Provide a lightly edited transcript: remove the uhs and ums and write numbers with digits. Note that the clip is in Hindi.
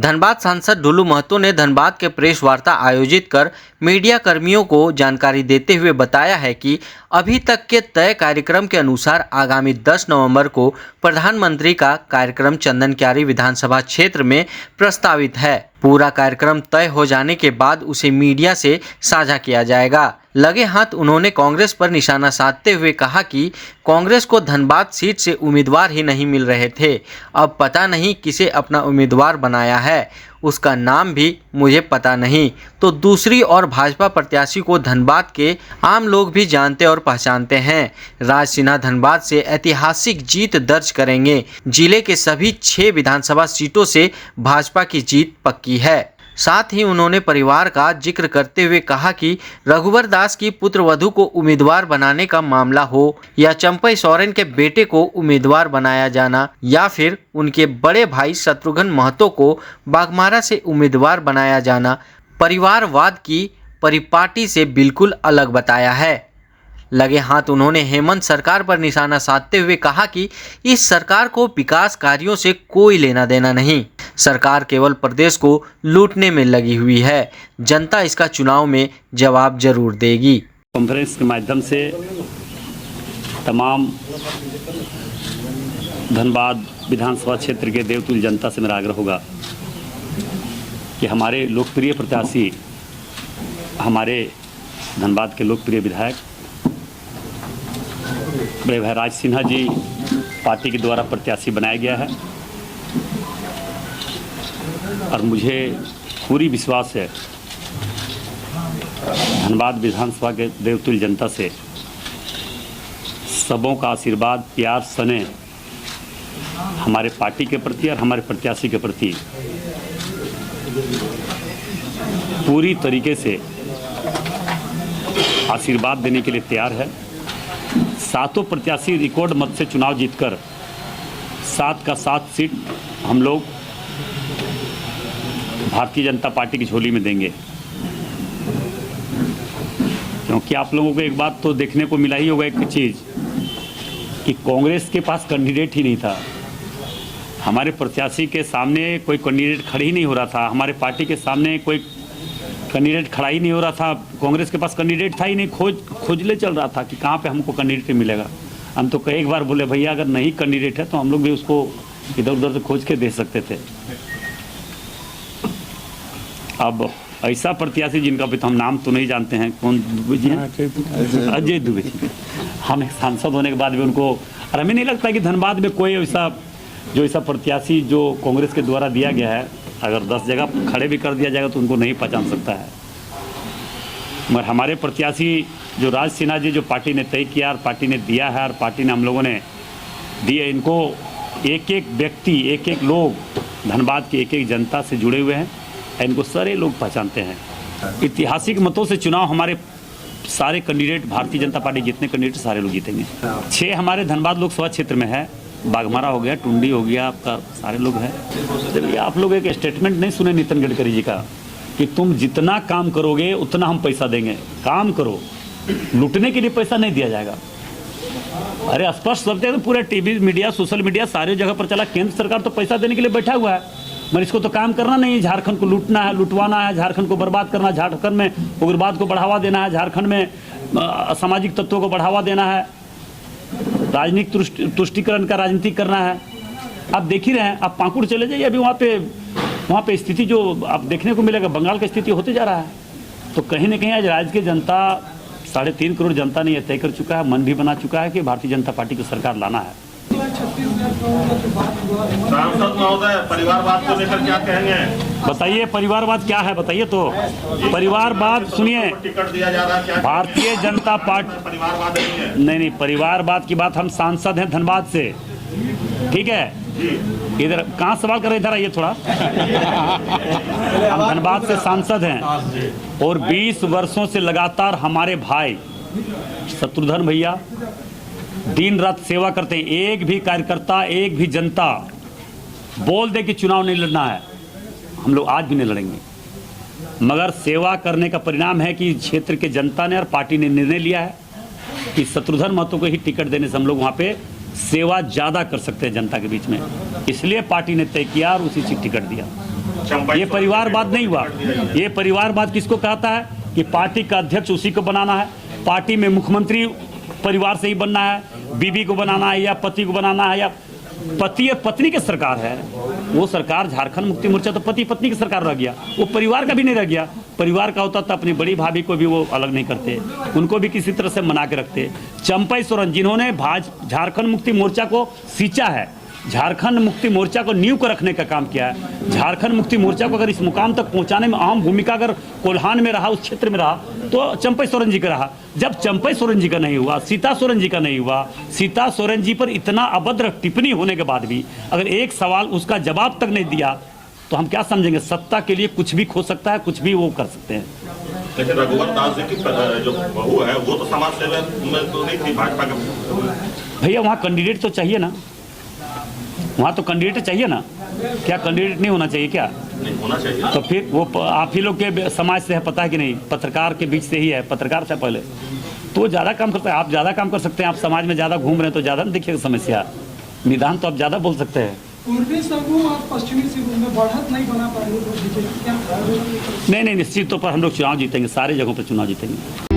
धनबाद सांसद ढुलू महतो ने धनबाद के प्रेस वार्ता आयोजित कर मीडिया कर्मियों को जानकारी देते हुए बताया है कि अभी तक के तय कार्यक्रम के अनुसार आगामी 10 नवंबर को प्रधानमंत्री का कार्यक्रम चंदनक्यारी विधानसभा क्षेत्र में प्रस्तावित है। पूरा कार्यक्रम तय हो जाने के बाद उसे मीडिया से साझा किया जाएगा। लगे हाथ उन्होंने कांग्रेस पर निशाना साधते हुए कहा कि कांग्रेस को धनबाद सीट से उम्मीदवार ही नहीं मिल रहे थे। अब पता नहीं किसे अपना उम्मीदवार बनाया है, उसका नाम भी मुझे पता नहीं। तो दूसरी ओर भाजपा प्रत्याशी को धनबाद के आम लोग भी जानते और पहचानते हैं। राज सिन्हा धनबाद से ऐतिहासिक जीत दर्ज करेंगे। जिले के सभी 6 विधानसभा सीटों से भाजपा की जीत पक्की है। साथ ही उन्होंने परिवार का जिक्र करते हुए कहा कि रघुवर दास की पुत्रवधू को उम्मीदवार बनाने का मामला हो या चंपई सोरेन के बेटे को उम्मीदवार बनाया जाना या फिर उनके बड़े भाई शत्रुघ्न महतो को बाघमारा से उम्मीदवार बनाया जाना, परिवारवाद की परिपाटी से बिल्कुल अलग बताया है। लगे हाथ उन्होंने हेमंत सरकार पर निशाना साधते हुए कहा कि इस सरकार को विकास कार्यों से कोई लेना देना नहीं। सरकार केवल प्रदेश को लूटने में लगी हुई है। जनता इसका चुनाव में जवाब जरूर देगी। कॉन्फ्रेंस के माध्यम से तमाम धनबाद विधानसभा क्षेत्र के देवतुल्य जनता से मेरा आग्रह होगा कि हमारे लोकप्रिय प्रत्याशी, हमारे धनबाद के लोकप्रिय विधायक बड़े भाई राज सिन्हा जी पार्टी के द्वारा प्रत्याशी बनाया गया है और मुझे पूरी विश्वास है धनबाद विधानसभा के देवतुल्य जनता से सबों का आशीर्वाद, प्यार, स्नेह हमारे पार्टी के प्रति और हमारे प्रत्याशी के प्रति पूरी तरीके से आशीर्वाद देने के लिए तैयार है। सातों प्रत्याशी रिकॉर्ड मत से चुनाव जीतकर 7 का 7 सीट हम लोग भारतीय जनता पार्टी की झोली में देंगे, क्योंकि आप लोगों को एक बात तो देखने को मिला ही होगा, एक चीज़ कि कांग्रेस के पास कैंडिडेट ही नहीं था। हमारे प्रत्याशी के सामने कोई कैंडिडेट खड़ा ही नहीं हो रहा था। हमारे पार्टी के सामने कोई कैंडिडेट खड़ा ही नहीं हो रहा था। कांग्रेस के पास कैंडिडेट था ही नहीं। खोजले चल रहा था कि कहाँ पे हमको कैंडिडेट मिलेगा। हम तो कई बार बोले भैया अगर नहीं कैंडिडेट है तो हम लोग भी उसको इधर उधर से खोज के दे सकते थे। अब ऐसा प्रत्याशी जिनका भी तो हम नाम तो नहीं जानते हैं, कौन दुबे हैं, अजय दुबे जी। हम एक सांसद होने के बाद भी उनको, और हमें नहीं लगता कि धनबाद में कोई ऐसा प्रत्याशी जो कांग्रेस के द्वारा दिया गया है, अगर 10 जगह खड़े भी कर दिया जाएगा तो उनको नहीं पहचान सकता है। मगर हमारे प्रत्याशी जो राज सिन्हा जी, जो पार्टी ने तय किया और पार्टी ने दिया है और पार्टी ने हम लोगों ने दिए, इनको एक एक व्यक्ति, एक एक लोग धनबाद की एक एक जनता से जुड़े हुए हैं। इनको सारे लोग पहचानते हैं। ऐतिहासिक मतों से चुनाव हमारे सारे कैंडिडेट, भारतीय जनता पार्टी जितने कैंडिडेट सारे लोग जीतेंगे। 6 हमारे धनबाद लोकसभा क्षेत्र में है। बाघमारा हो गया, टुंडी हो गया, आपका सारे लोग हैं। चलिए, आप लोग एक स्टेटमेंट नहीं सुने नितिन गडकरी जी का कि तुम जितना काम करोगे उतना हम पैसा देंगे। काम करो, लूटने के लिए पैसा नहीं दिया जाएगा। अरे स्पष्ट शब्द है, तो पूरे टीवी मीडिया, सोशल मीडिया सारी जगह पर चला। केंद्र सरकार तो पैसा देने के लिए बैठा हुआ है, मगर इसको तो काम करना नहीं है। झारखंड को लूटना है, लुटवाना है, झारखंड को बर्बाद करना है, झारखंड में उग्रवाद को बढ़ावा देना है, झारखंड में असामाजिक तत्वों को बढ़ावा देना है, राजनीतिक तुष्टिकरण का राजनीति करना है। आप देख ही रहे हैं। आप पाकुड़ चले जाइए, अभी वहाँ पे स्थिति जो आप देखने को मिलेगा, बंगाल की स्थिति होते जा रहा है। तो कहीं ना कहीं आज राज्य की जनता, 3.5 करोड़ जनता ने यह तय कर चुका है, मन भी बना चुका है कि भारतीय जनता पार्टी की सरकार लाना है। सांसद महोदय, परिवारवाद को लेकर क्या कहेंगे? बताइए परिवारवाद क्या है, बताइए तो। परिवारवाद सुनिए, भारतीय जनता पार्टी परिवारवाद नहीं, परिवारवाद की बात, हम सांसद हैं धनबाद से, ठीक है। इधर कहाँ सवाल कर रहे, इधर आइए थोड़ा। हम धनबाद से सांसद हैं और 20 वर्षों से लगातार हमारे भाई शत्रुघ्न भैया दिन रात सेवा करते हैं। एक भी कार्यकर्ता, एक भी जनता बोल दे कि चुनाव नहीं लड़ना है, हम लोग आज भी नहीं लड़ेंगे। मगर सेवा करने का परिणाम है कि क्षेत्र के जनता ने और पार्टी ने निर्णय लिया है कि शत्रुघ्न महतो को ही टिकट देने से हम लोग वहाँ पे सेवा ज़्यादा कर सकते हैं जनता के बीच में। इसलिए पार्टी ने तय किया और उसी से टिकट दिया। चंपाई ये परिवारवाद नहीं हुआ। ये परिवारवाद किसको कहता है कि पार्टी का अध्यक्ष उसी को बनाना है, पार्टी में मुख्यमंत्री परिवार से ही बनना है, बीबी को बनाना है या पति को बनाना है, या पति और पत्नी की सरकार है। वो सरकार झारखंड मुक्ति मोर्चा तो पति पत्नी की सरकार रह गया, वो परिवार का भी नहीं रह गया। परिवार का होता तो अपनी बड़ी भाभी को भी वो अलग नहीं करते, उनको भी किसी तरह से मना के रखते। चंपाई सोरेन जिन्होंने झारखंड मुक्ति मोर्चा को सींचा है, झारखंड मुक्ति मोर्चा को नींव को रखने का काम किया है, झारखंड मुक्ति मोर्चा को अगर इस मुकाम तक पहुंचाने में अहम भूमिका अगर कोल्हान में रहा, उस क्षेत्र में रहा, तो चंपाई सोरेन जी का रहा। जब चंपाई सोरेन जी का नहीं हुआ, सीता सोरेन जी का नहीं हुआ, सीता सोरेन जी पर इतना अभद्र टिप्पणी होने के बाद भी अगर एक सवाल उसका जवाब तक नहीं दिया, तो हम क्या समझेंगे? सत्ता के लिए कुछ भी हो सकता है, कुछ भी वो कर सकते हैं। लेकिन रघुवर दास जी की जो बहू है वो तो समाज सेवा में तो नहीं थी भाजपा के। भैया वहाँ कैंडिडेट तो चाहिए ना, वहाँ तो कैंडिडेट चाहिए ना। क्या कैंडिडेट नहीं होना चाहिए क्या? नहीं होना चाहिए। तो फिर वो आप ही लोग के समाज से है, पता है कि नहीं? पत्रकार के बीच से ही है, पत्रकार से पहले तो वो ज़्यादा काम करता है। आप ज़्यादा काम कर सकते हैं, आप समाज में ज़्यादा घूम रहे हैं तो ज़्यादा नहीं देखिएगा समस्या, निदान तो आप ज़्यादा बोल सकते हैं। पूर्वी सिंहभूम और पश्चिमी सिंहभूम में बढ़त नहीं बना पा रही है, नहीं, निश्चित तौर पर हम लोग चुनाव जीतेंगे, सारी जगहों पर चुनाव जीतेंगे।